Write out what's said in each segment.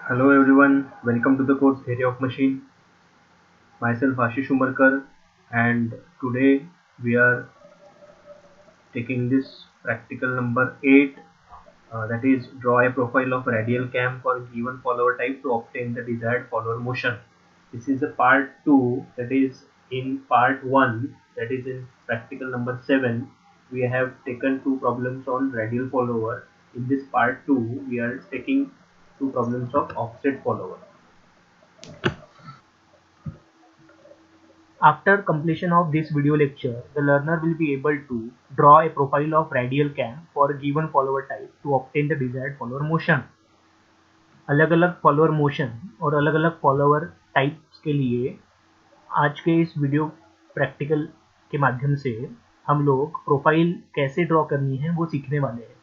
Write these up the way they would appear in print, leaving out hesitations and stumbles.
Hello everyone, welcome to the course Theory of Machine. Myself Ashish Umarkar, and today we are taking this practical number 8, that is draw a profile of radial cam for given follower type to obtain the desired follower motion. This is the part 2, that is in part 1, that is in practical number 7. We have taken two problems on radial follower. In this part 2, we are taking two problems of offset follower. After completion of this video lecture, the learner will be able to draw a profile of radial cam for a given follower type to obtain the desired follower motion. अलग अलग follower motion और अलग अलग follower types के लिए आज के इस वीडियो प्रैक्टिकल के माध्यम से हम लोग प्रोफाइल कैसे ड्रॉ करनी है वो सीखने वाले हैं।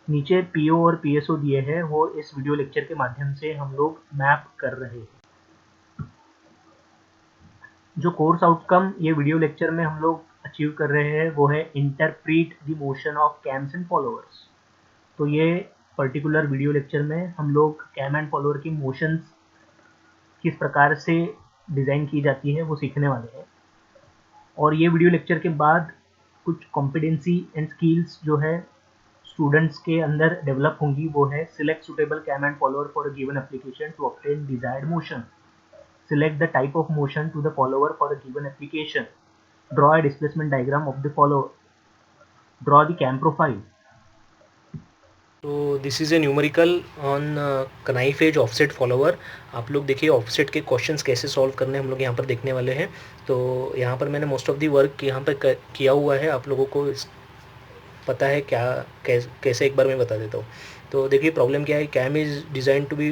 नीचे पीओ और पीएसओ दिए हैं, वो इस वीडियो लेक्चर के माध्यम से हम लोग मैप कर रहे हैं। जो कोर्स आउटकम ये वीडियो लेक्चर में हम लोग अचीव कर रहे हैं वो है interpret the motion of camps and followers. तो ये पर्टिकुलर वीडियो लेक्चर में हम लोग कैम एंड फॉलोअर की मोशंस किस प्रकार से डिज़ाइन की जाती है वो सीखने वाले हैं। और ये वीडियो लेक्चर के बाद कुछ कॉम्पिटेंसी एंड स्किल्स जो है स्टूडेंट्स के अंदर डेवलप होंगी, वो है select suitable cam and follower for a given application to obtain desired motion, select the type of motion to the follower for a given application, draw a displacement diagram of the follower, draw the cam profile. तो this is a numerical on knife edge offset follower. आप लोग देखिए offset के questions कैसे solve करने हम लोग यहाँ पर देखने वाले हैं। तो यहाँ पर मैंने मोस्ट ऑफ दी वर्क यहाँ पर किया हुआ है, आप लोगों को पता है क्या कैसे एक बार मैं बता देता हूँ। तो देखिए प्रॉब्लम क्या है, cam is design to be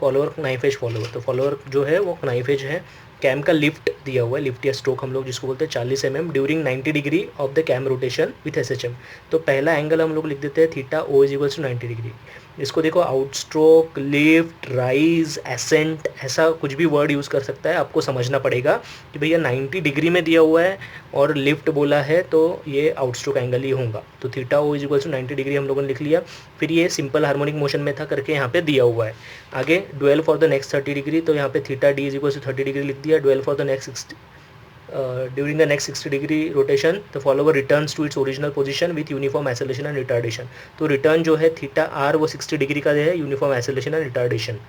follower knife edge follower. तो फॉलोअर जो है वो कनाइफ एज है। कैम का लिफ्ट दिया हुआ है, लिफ्ट या स्ट्रोक हम लोग जिसको बोलते हैं 40 mm during 90 degree of the cam rotation with SHM। तो पहला एंगल हम लोग लिख देते हैं थीटा O = 90 डिग्री। इसको देखो out stroke, lift, rise, ascent, ऐसा कुछ भी वर्ड यूज़ कर सकता है। आपको समझना पड़ेगा कि भैया 90 डिग्री में दिया हुआ है और लिफ्ट बोला है तो ये आउट स्ट्रोक एंगल ही होगा। तो थीटा O = 90 डिग्री हम लोगों ने लिख लिया। फिर ये सिंपल हार्मोनिक मोशन में था करके यहाँ पे दिया हुआ है। आगे dwell for the next 30 degree, तो यहाँ पे थीटा D = 30 डिग्री लिख दिया। Dwell for the next during the next 60 degree rotation the follower returns to its original position with uniform acceleration and retardation। तो रिटर्न जो है थीटा R वो 60 degree का है, uniform acceleration and retardation.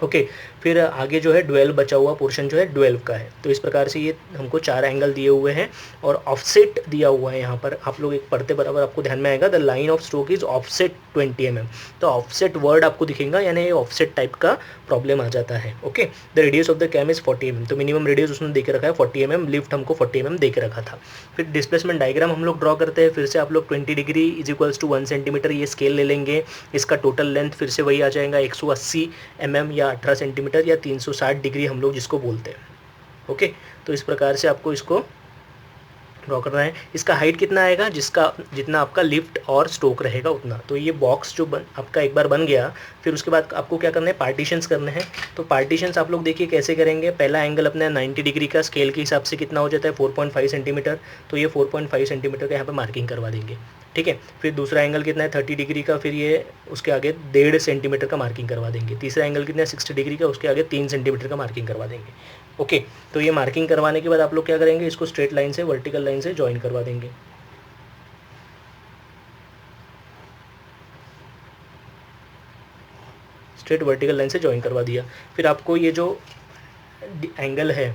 Okay फिर आगे जो है 12 बचा हुआ पोर्शन जो है 12 का है। तो इस प्रकार से ये हमको 4 एंगल दिए हुए हैं और ऑफसेट दिया हुआ है। यहाँ पर आप लोग एक पढ़ते बराबर आपको ध्यान में आएगा, the line of stroke is offset 20 mm। तो ऑफसेट वर्ड आपको दिखेगा, यानी ये ऑफसेट टाइप का प्रॉब्लम आ जाता है। Okay the radius of the cam is 40 mm। तो मिनिमम रेडियस उसने दे के रखा है 40 mm, लिफ्ट हमको 40 mm दे के रखा था। फिर डिस्प्लेसमेंट डायग्राम हम लोग ड्रॉ करते हैं। फिर से आप लोग 20 डिग्री = 1 सेंटीमीटर ये स्केल ले लेंगे। इसका टोटल लेंथ फिर से वही आ जाएगा 180 mm या 18 सेंटीमीटर या 360 डिग्री हम लोग जिसको बोलते हैं। ओके तो इस प्रकार से आपको इसको ड्रॉ करना है। इसका हाइट कितना आएगा, जिसका जितना आपका लिफ्ट और स्ट्रोक रहेगा उतना। तो ये बॉक्स जो आपका एक बार बन गया, फिर उसके बाद आपको क्या करना है, पार्टीशंस करने हैं। तो पार्टीशंस आप लोग देखिए कैसे करेंगे। पहला एंगल अपने 90 डिग्री का स्केल के हिसाब से कितना हो जाता है 4.5 सेंटीमीटर। तो ये 4.5 सेंटीमीटर का यहाँ पर मार्किंग करवा देंगे, ठीक है। फिर दूसरा एंगल कितना है 30 डिग्री का, फिर ये उसके आगे 1.5 सेंटीमीटर का मार्किंग करवा देंगे। तीसरा एंगल कितना है 60 डिग्री का, उसके आगे 3 सेंटीमीटर का मार्किंग करवा देंगे। ओके तो ये मार्किंग करवाने के बाद आप लोग क्या करेंगे, इसको स्ट्रेट लाइन से वर्टिकल लाइन से ज्वाइन करवा देंगे। स्ट्रेट वर्टिकल लाइन से ज्वाइन करवा दिया। फिर आपको ये जो एंगल है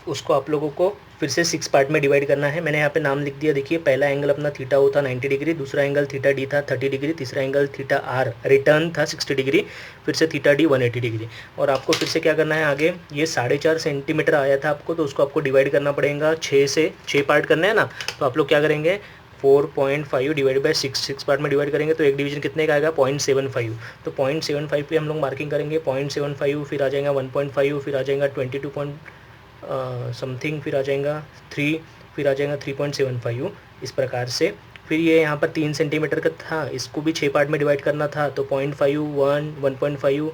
उसको आप लोगों को फिर से 6 पार्ट में डिवाइड करना है। मैंने यहाँ पे नाम लिख दिया। देखिए पहला एंगल अपना थीटा O था 90 डिग्री, दूसरा एंगल थीटा D था 30 डिग्री, तीसरा एंगल थीटा R रिटर्न था 60 डिग्री, फिर से थीटा D 180 डिग्री। और आपको फिर से क्या करना है, आगे ये 4.5 सेंटीमीटर आया था आपको, तो उसको आपको डिवाइड करना पड़ेगा 6 पार्ट करना है ना। तो आप लोग क्या करेंगे 4.5 डिवाइड बाई 6 पार्ट में डिवाइड करेंगे तो एक डिवीजन कितने का आएगा 0.75। तो 0.75 पे हम लोग मार्किंग करेंगे 0.75, फिर आ जाएगा 1.5, फिर आ जाएगा 22 समथिंग, फिर आ जाएगा 3, फिर आ जाएगा 3.75 इस प्रकार से। फिर ये यहाँ पर 3 सेंटीमीटर का था, इसको भी 6 पार्ट में डिवाइड करना था। तो 0.5, 1, 1.5,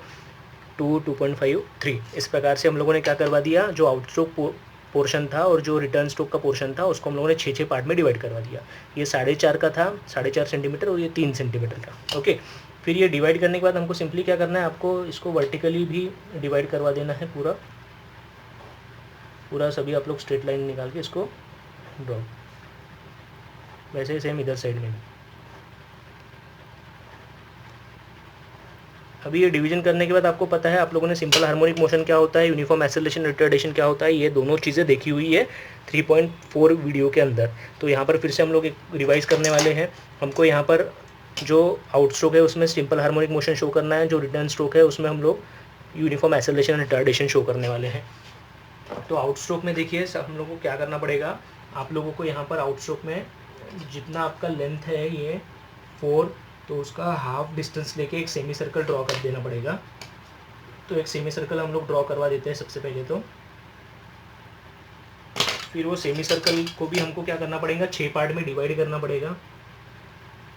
2, 2.5, 3 इस प्रकार से हम लोगों ने क्या करवा दिया, जो आउट स्ट्रोक पोर्शन था और जो रिटर्न स्ट्रोक का पोर्शन था उसको हम लोगों ने 6 पार्ट में डिवाइड करवा दिया। ये 4.5 का था, 4.5 सेंटीमीटर, और ये 3 सेंटीमीटर का। ओके फिर ये डिवाइड करने के बाद हमको सिंपली क्या करना है, आपको इसको वर्टिकली भी डिवाइड करवा देना है पूरा सभी आप लोग स्ट्रेट लाइन निकाल के इसको ड्रॉ, वैसे ही सेम इधर साइड में भी। अभी ये डिवीजन करने के बाद आपको पता है, आप लोगों ने सिंपल हार्मोनिक मोशन क्या होता है, यूनिफॉर्म एक्सेलरेशन, रिटार्डेशन क्या होता है, ये दोनों चीज़ें देखी हुई है 3.4 वीडियो के अंदर। तो यहाँ पर फिर से हम लोग एक रिवाइज करने वाले हैं। हमको यहाँ पर जो आउट स्ट्रोक है उसमें सिंपल हार्मोनिक मोशन शो करना है, जो रिटर्न स्ट्रोक है उसमें हम लोग यूनिफॉर्म एक्सेलरेशन, रिटार्डेशन शो करने वाले हैं। तो आउट स्ट्रोक में देखिए हम लोगों को क्या करना पड़ेगा, आप लोगों को यहाँ पर आउट स्ट्रोक में जितना आपका लेंथ है ये 4, तो उसका हाफ डिस्टेंस लेके एक सेमी सर्कल ड्रॉ कर देना पड़ेगा। तो एक सेमी सर्कल हम लोग ड्रॉ करवा देते हैं सबसे पहले। तो फिर वो सेमी सर्कल को भी हमको क्या करना पड़ेगा, 6 पार्ट में डिवाइड करना पड़ेगा।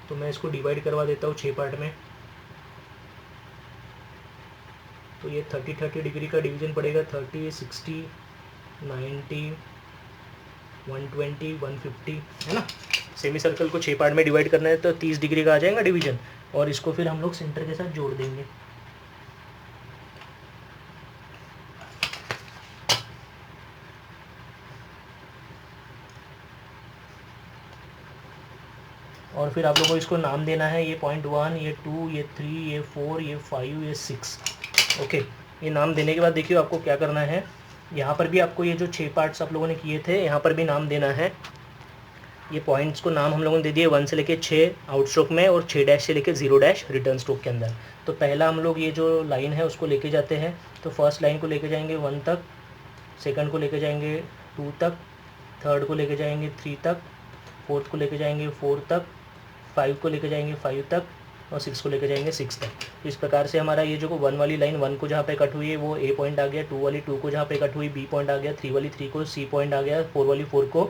तो मैं इसको डिवाइड करवा देता हूँ 6 पार्ट में। तो ये 30 डिग्री का डिवीजन पड़ेगा, 30, 60, 90, 120, 150, है ना। सेमी सर्कल को 6 पार्ट में डिवाइड करना है तो 30 डिग्री का आ जाएगा डिवीजन, और इसको फिर हम लोग सेंटर के साथ जोड़ देंगे। और फिर आप लोगों को इसको नाम देना है, ये 0.1, ये 2, ये 3, ये 4, ये 5, ये 6। ओके, ये नाम देने के बाद देखिए आपको क्या करना है, यहाँ पर भी आपको ये जो 6 पार्ट्स आप लोगों ने किए थे यहाँ पर भी नाम देना है। ये पॉइंट्स को नाम हम लोगों ने दे दिए 1 से लेके 6 आउट स्ट्रोक में, और 6 डैश से लेके 0 डैश रिटर्न स्ट्रोक के अंदर। तो पहला हम लोग ये जो लाइन है उसको लेके जाते हैं। तो फर्स्ट लाइन को लेके जाएंगे 1 तक, सेकंड को लेके जाएंगे 2 तक, थर्ड को लेके जाएंगे 3 तक, फोर्थ को लेके जाएंगे 4 तक, 5 को लेके जाएंगे 5 तक, और 6 को लेके जाएंगे 6 तक। इस प्रकार से हमारा ये जो 1 वाली लाइन 1 को जहाँ पे कट हुई है वो ए पॉइंट आ गया, 2 वाली 2 को जहाँ पे कट हुई बी पॉइंट आ गया, 3 वाली 3 को सी पॉइंट आ गया, 4 वाली 4 को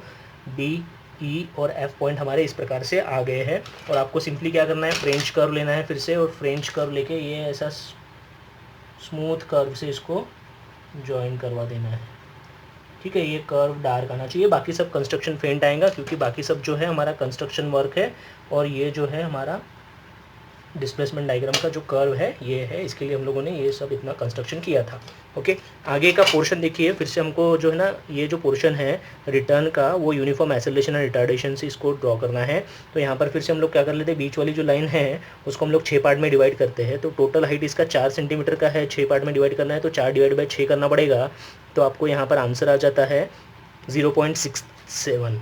डी, ई और एफ पॉइंट हमारे इस प्रकार से आ गए हैं। और आपको सिंपली क्या करना है, फ्रेंच कर्व लेना है फिर से, और फ्रेंच कर्व लेके ये ऐसा स्मूथ कर्व से इसको ज्वाइन करवा देना है। ठीक है, ये कर्व डार्क आना चाहिए, बाकी सब कंस्ट्रक्शन फेंट आएगा क्योंकि बाकी सब जो है हमारा कंस्ट्रक्शन वर्क है, और ये जो है हमारा डिस्प्लेसमेंट डायग्राम का जो कर्व है ये है, इसके लिए हम लोगों ने ये सब इतना कंस्ट्रक्शन किया था। ओके, आगे का पोर्शन देखिए फिर से हमको जो है ना, ये जो पोर्शन है रिटर्न का वो यूनिफॉर्म एक्सेलरेशन और रिटार्डेशन से इसको ड्रॉ करना है। तो यहाँ पर फिर से हम लोग क्या कर लेते हैं, बीच वाली जो लाइन है उसको हम लोग 6 पार्ट में डिवाइड करते हैं। तो टोटल हाइट इसका 4 सेंटीमीटर का है, 6 पार्ट में डिवाइड करना है तो 4 डिवाइड बाई 6 करना पड़ेगा। तो आपको यहाँ पर आंसर आ जाता है 0.67।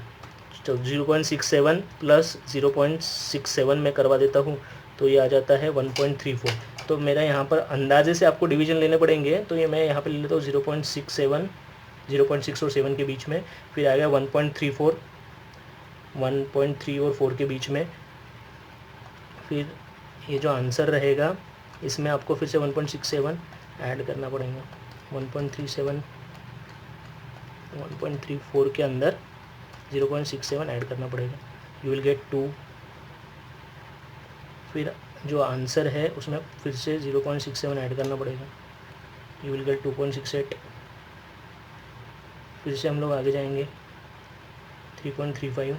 तो 0.67 प्लस 0.67 में करवा देता हूँ तो ये आ जाता है 1.34। तो मेरा यहाँ पर अंदाजे से आपको डिवीजन लेने पड़ेंगे, तो ये मैं यहाँ पे ले लेता हूँ 0.67, 0.6 और 7 के बीच में, फिर आ गया 1.34, 1.3 और 4 के बीच में। फिर ये जो आंसर रहेगा इसमें आपको फिर से 1.67 ऐड करना पड़ेगा, 1.37, 1.34 के अंदर 0.67 ऐड करना पड़ेगा, यू विल गेट 2। फिर जो आंसर है उसमें फिर से 0.67 ऐड करना पड़ेगा, यू विल गेट 2.68। फिर से हम लोग आगे जाएंगे 3.35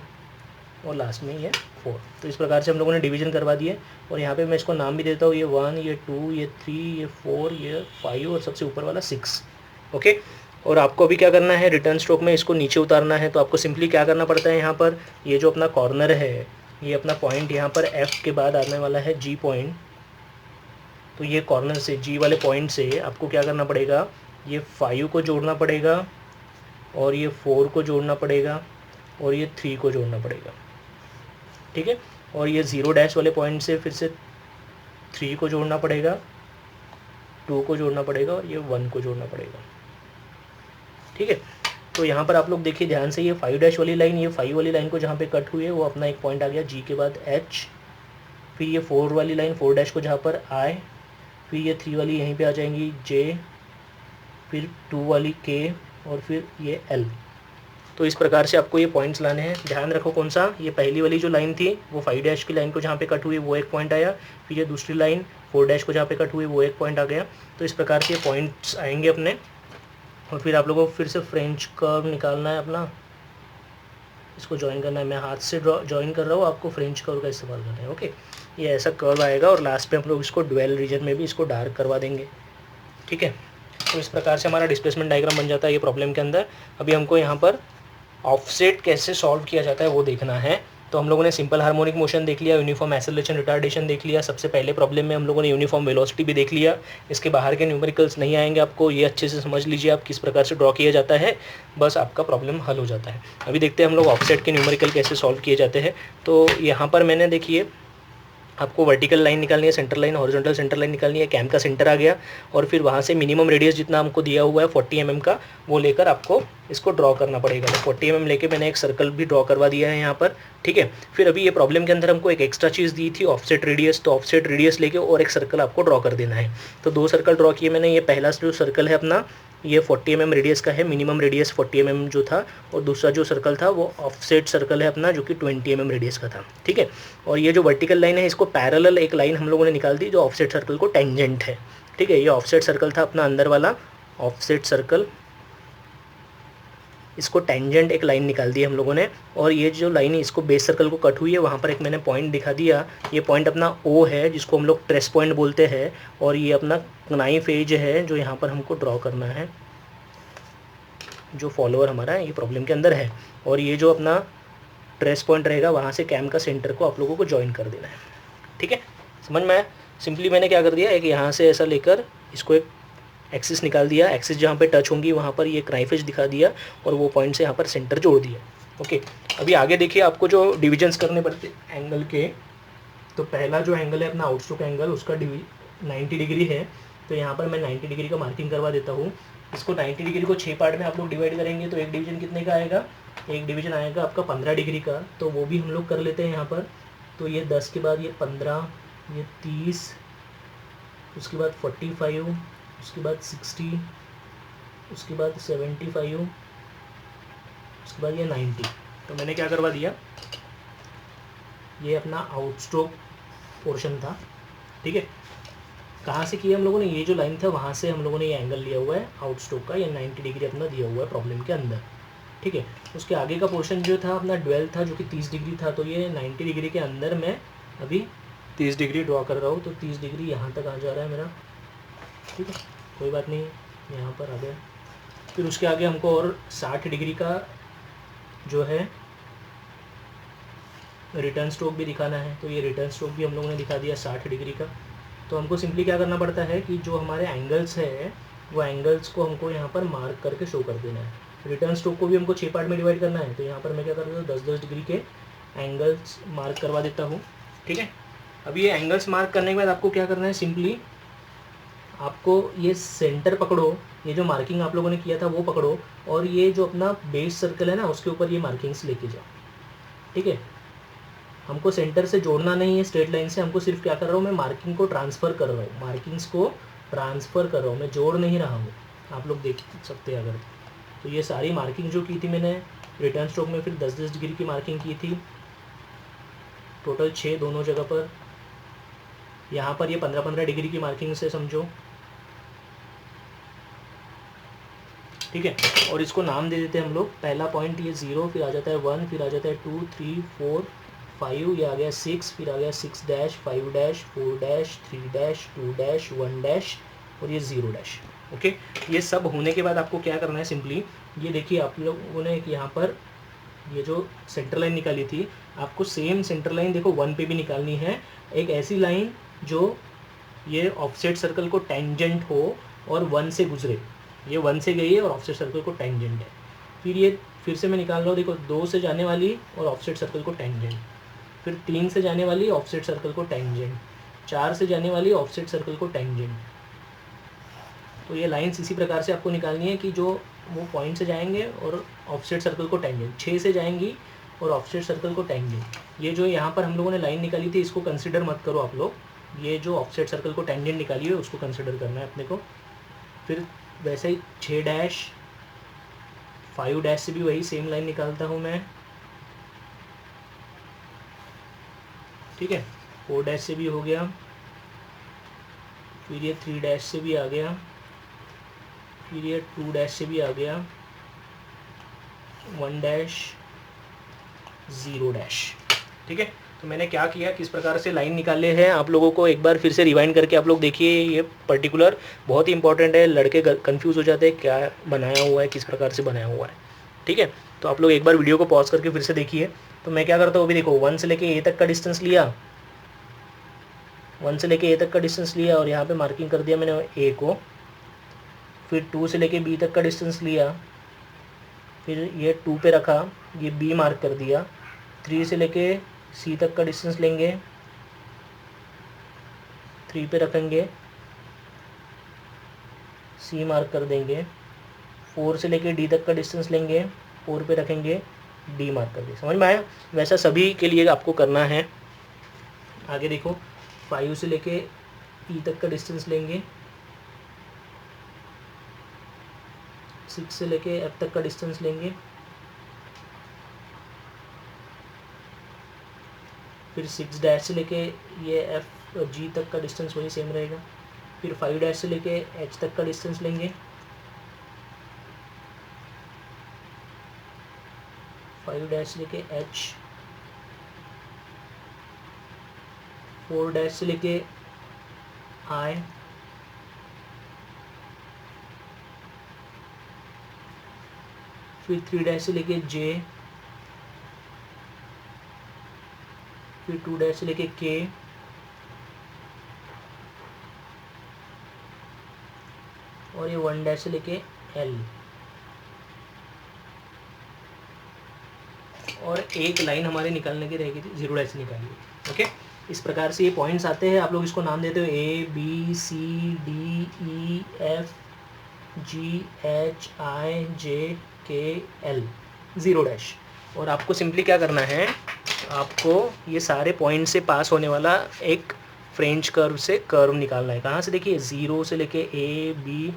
और लास्ट में ये 4। तो इस प्रकार से हम लोगों ने डिवीजन करवा दिए, और यहाँ पे मैं इसको नाम भी देता हूँ, ये 1, ये 2, ये 3, ये 4, ये 5 और सबसे ऊपर वाला 6। ओके, और आपको अभी क्या करना है, रिटर्न स्ट्रोक में इसको नीचे उतारना है। तो आपको सिंपली क्या करना पड़ता है, यहाँ पर ये जो अपना कॉर्नर है, ये अपना पॉइंट यहाँ पर F के बाद आने वाला है G पॉइंट। तो ये कॉर्नर से G वाले पॉइंट से आपको क्या करना पड़ेगा, ये 5 को जोड़ना पड़ेगा, और ये 4 को जोड़ना पड़ेगा, और ये 3 को जोड़ना पड़ेगा। ठीक है, और ये 0 डैश वाले पॉइंट से फिर से 3 को जोड़ना पड़ेगा, 2 को जोड़ना पड़ेगा, और ये 1 को जोड़ना पड़ेगा। ठीक है, तो यहाँ पर आप लोग देखिए ध्यान से, ये 5 डैश वाली लाइन, ये 5 वाली लाइन को जहाँ पे कट हुई है वो अपना एक पॉइंट आ गया G के बाद H। फिर ये 4 वाली लाइन 4 डैश को जहाँ पर I, फिर ये 3 वाली यहीं पे आ जाएंगी J, फिर 2 वाली K, और फिर ये L। तो इस प्रकार से आपको ये पॉइंट्स लाने हैं। ध्यान रखो कौन सा, ये पहली वाली जो लाइन थी वो 5 डैश की लाइन को जहाँ पे कट हुई वो एक पॉइंट आया, फिर ये दूसरी लाइन 4 डैश को जहाँ पे कट हुई वो एक पॉइंट आ गया। तो इस प्रकार से पॉइंट्स आएंगे अपने, और फिर आप लोगों को फिर से फ्रेंच कर्व निकालना है अपना, इसको ज्वाइन करना है। मैं हाथ से ज्वाइन कर रहा हूँ, आपको फ्रेंच कर्व का इस्तेमाल करना है। ओके, ये ऐसा कर्व आएगा और लास्ट पे हम लोग इसको ड्वेल रीजन में भी इसको डार्क करवा देंगे। ठीक है, तो इस प्रकार से हमारा डिस्प्लेसमेंट डायग्राम बन जाता है ये प्रॉब्लम के अंदर। अभी हमको यहाँ पर ऑफसेट कैसे सॉल्व किया जाता है वो देखना है। तो हम लोगों ने सिंपल हार्मोनिक मोशन देख लिया, यूनिफॉर्म एक्सेलरेशन रिटार्डेशन देख लिया, सबसे पहले प्रॉब्लम में हम लोगों ने यूनिफॉर्म वेलोसिटी भी देख लिया। इसके बाहर के न्यूमेरिकल्स नहीं आएंगे आपको, ये अच्छे से समझ लीजिए आप किस प्रकार से ड्रॉ किया जाता है, बस आपका प्रॉब्लम हल हो जाता है। अभी देखते हैं हम लोग ऑफसेट के न्यूमेरिकल कैसे सॉल्व किए जाते हैं। तो यहाँ पर मैंने देखिए आपको वर्टिकल लाइन निकालनी है, centre line, horizontal centre line निकालनी है, कैम का सेंटर आ गया और फिर वहाँ से मिनिमम रेडियस जितना हमको दिया हुआ है 40 mm का, वो लेकर आपको इसको ड्रॉ करना पड़ेगा। तो 40 mm लेके मैंने एक सर्कल भी ड्रॉ करवा दिया है यहाँ पर। ठीक है, फिर अभी ये प्रॉब्लम के अंदर हमको एक एक्स्ट्रा चीज़ दी थी ऑफसेट रेडियस, तो ऑफसेट रेडियस लेके और एक सर्कल आपको ड्रॉ कर देना है। तो 2 सर्कल ड्रॉ किए मैंने। ये पहला जो सर्कल है अपना ये 40 mm रेडियस का है, मिनिमम रेडियस 40 mm जो था, और दूसरा जो सर्कल था वो ऑफसेट सर्कल है अपना जो कि 20 mm रेडियस का था। ठीक है, और ये जो वर्टिकल लाइन है इसको पैरेलल एक लाइन हम लोगों ने निकाल दी जो ऑफसेट सर्कल को टेंजेंट है। ठीक है, ये ऑफसेट सर्कल था अपना अंदर वाला ऑफसेट सर्कल, इसको टेंजेंट एक लाइन निकाल दी हम लोगों ने। और ये जो लाइन है इसको बेस सर्कल को कट हुई है, वहाँ पर एक मैंने पॉइंट दिखा दिया। ये पॉइंट अपना ओ है जिसको हम लोग ट्रेस पॉइंट बोलते हैं, और ये अपना नाइफ एज है जो यहाँ पर हमको ड्रॉ करना है, जो फॉलोअर हमारा ये प्रॉब्लम के अंदर है। और ये जो अपना ट्रेस पॉइंट रहेगा वहाँ से कैम का सेंटर को आप लोगों को ज्वाइन कर देना है। ठीक है, समझ में आया? सिंपली मैंने क्या कर दिया, एक यहाँ से ऐसा लेकर इसको एक एक्सिस निकाल दिया, एक्सिस जहाँ पे टच होंगी वहाँ पर ये क्राइफ एज दिखा दिया और वो पॉइंट से यहाँ पर सेंटर जोड़ दिया। ओके, अभी आगे देखिए आपको जो डिविजन्स करने पड़ते एंगल के। तो पहला जो एंगल है अपना आउटस्ट्रोक एंगल, उसका 90 डिग्री है। तो यहाँ पर मैं 90 डिग्री का मार्किंग करवा देता हूँ। इसको 90 डिग्री को 6 पार्ट में आप लोग डिवाइड करेंगे तो एक डिवीजन कितने का आएगा, एक डिवीजन आएगा आपका 15 डिग्री का। तो वो भी हम लोग कर लेते हैं यहाँ पर। तो ये 10 के बाद ये 15, ये 30, उसके बाद 45, उसके बाद 60, उसके बाद 75, उसके बाद ये 90। तो मैंने क्या करवा दिया, ये अपना आउटस्ट्रोक पोर्शन था। ठीक है, कहाँ से किया हम लोगों ने, ये जो लाइन था वहाँ से हम लोगों ने ये एंगल लिया हुआ है आउटस्ट्रोक का, ये 90 डिग्री अपना दिया हुआ है प्रॉब्लम के अंदर। ठीक है, उसके आगे का पोर्शन जो था अपना ड्वेल था जो कि 30 डिग्री था। तो ये 90 डिग्री के अंदर मैं अभी 30 डिग्री ड्रॉ कर रहा हूँ। तो 30 डिग्री यहाँ तक आ जा रहा है मेरा। ठीक है, कोई बात नहीं, यहाँ पर आ गया। फिर उसके आगे हमको और 60 डिग्री का जो है रिटर्न स्ट्रोक भी दिखाना है। तो ये रिटर्न स्ट्रोक भी हम लोगों ने दिखा दिया 60 डिग्री का। तो हमको सिंपली क्या करना पड़ता है कि जो हमारे एंगल्स है वो एंगल्स को हमको यहाँ पर मार्क करके शो कर देना है। रिटर्न स्ट्रोक को भी हमको 6 पार्ट में डिवाइड करना है। तो यहाँ पर मैं क्या कर देता हूँ, 10-10 डिग्री के एंगल्स मार्क करवा देता हूँ। ठीक है, अभी ये एंगल्स मार्क करने के बाद आपको क्या करना है, सिंपली आपको ये सेंटर पकड़ो, ये जो मार्किंग आप लोगों ने किया था वो पकड़ो, और ये जो अपना बेस सर्कल है ना उसके ऊपर ये मार्किंग्स लेके जाओ। ठीक है, हमको सेंटर से जोड़ना नहीं है स्ट्रेट लाइन से, हमको सिर्फ क्या कर रहा हूँ, मैं मार्किंग को ट्रांसफ़र कर रहा हूँ, मार्किंग्स को ट्रांसफ़र कर रहा हूँ, मैं जोड़ नहीं रहा हूँ। आप लोग देख सकते हैं अगर। तो ये सारी मार्किंग जो की थी मैंने रिटर्न स्ट्रोक में, फिर 10-10 डिग्री की मार्किंग की थी, टोटल 6 दोनों जगह पर। यहाँ पर ये 15-15 डिग्री की मार्किंग से समझो। ठीक है, और इसको नाम दे देते हैं हम लोग। पहला पॉइंट ये 0, फिर आ जाता है 1, फिर आ जाता है 2, 3, 4, 5, ये आ गया 6, फिर आ गया 6 dash, 5 dash, 4 dash, 3 dash, 2 dash, 1 dash और ये 0 डैश। ओके, ये सब होने के बाद आपको क्या करना है, सिंपली ये देखिए आप लोगों ने यहाँ पर ये जो सेंटर लाइन निकाली थी, आपको सेम सेंटर लाइन देखो 1 पे भी निकालनी है। एक ऐसी लाइन जो ये ऑफसेट सर्कल को टेंजेंट हो और 1 से गुजरे। ये 1 से गई है और ऑफसेट सर्कल को टेंजेंट है। फिर ये फिर से मैं निकाल रहा हूँ, देखो 2 से जाने वाली और ऑफसेट सर्कल को टेंजेंट, फिर 3 से जाने वाली ऑफसेट सर्कल को टेंजेंट, 4 से जाने वाली ऑफसेट सर्कल को टेंजेंट। तो ये लाइंस इसी प्रकार से आपको निकालनी है कि जो वो पॉइंट से जाएंगे और ऑफसेट सर्कल को टेंजेंट, 6 से जाएंगी और ऑफसेट सर्कल को टेंजेंट। ये जो यहाँ पर हम लोगों ने लाइन निकाली थी इसको कंसिडर मत करो आप लोग, ये जो ऑफसेट सर्कल को टेंजेंट निकाली है उसको कंसिडर करना है अपने को। फिर वैसे ही 6 डैश, 5 डैश से भी वही सेम लाइन निकालता हूँ मैं। ठीक है, 4 डैश से भी हो गया, फिर ये 3 डैश से भी आ गया, फिर ये 2 डैश से भी आ गया, 1 डैश, 0 डैश। ठीक है, तो मैंने क्या किया, किस प्रकार से लाइन निकाले हैं आप लोगों को एक बार फिर से रिवाइंड करके आप लोग देखिए। ये पर्टिकुलर बहुत ही इंपॉर्टेंट है, लड़के कंफ्यूज हो जाते हैं क्या बनाया हुआ है, किस प्रकार से बनाया हुआ है। ठीक है, तो आप लोग एक बार वीडियो को पॉज करके फिर से देखिए। तो मैं क्या करता हूँ, अभी देखो 1 से लेके ए तक का डिस्टेंस लिया, 1 से लेके ए तक का डिस्टेंस लिया और यहाँ पे मार्किंग कर दिया मैंने ए को। फिर 2 से लेके बी तक का डिस्टेंस लिया, फिर ये 2 पे रखा, ये बी मार्क कर दिया। 3 से लेके सी तक का डिस्टेंस लेंगे, 3 पे रखेंगे, सी मार्क कर देंगे। 4 से लेके डी तक का डिस्टेंस लेंगे, 4 पे रखेंगे, डी मार्क कर देंगे। समझ में आया? वैसा सभी के लिए आपको करना है। आगे देखो 5 से लेके ई तक का डिस्टेंस लेंगे, 6 से लेके एफ तक का डिस्टेंस लेंगे, फिर 6 डैश से लेके ये एफ जी तक का डिस्टेंस वही सेम रहेगा। फिर 5 डैश से लेके एच तक का डिस्टेंस लेंगे, 5 डैश से लेके एच, 4 डैश से लेके आई, फिर 3 डैश से लेके जे, फिर 2 डैश से लेके के, और ये 1 डैश से लेके एल, और एक लाइन हमारे निकालने की रहेगी थी, 0 डैश से निकालिए। ओके, इस प्रकार से ये पॉइंट्स आते हैं, आप लोग इसको नाम देते हो A B C D E F G H I J K L, 0 dash. और आपको सिंपली क्या करना है, आपको ये सारे पॉइंट से पास होने वाला एक फ्रेंच कर्व से कर्व निकालना है। कहाँ से? देखिए 0 से लेके ए बी,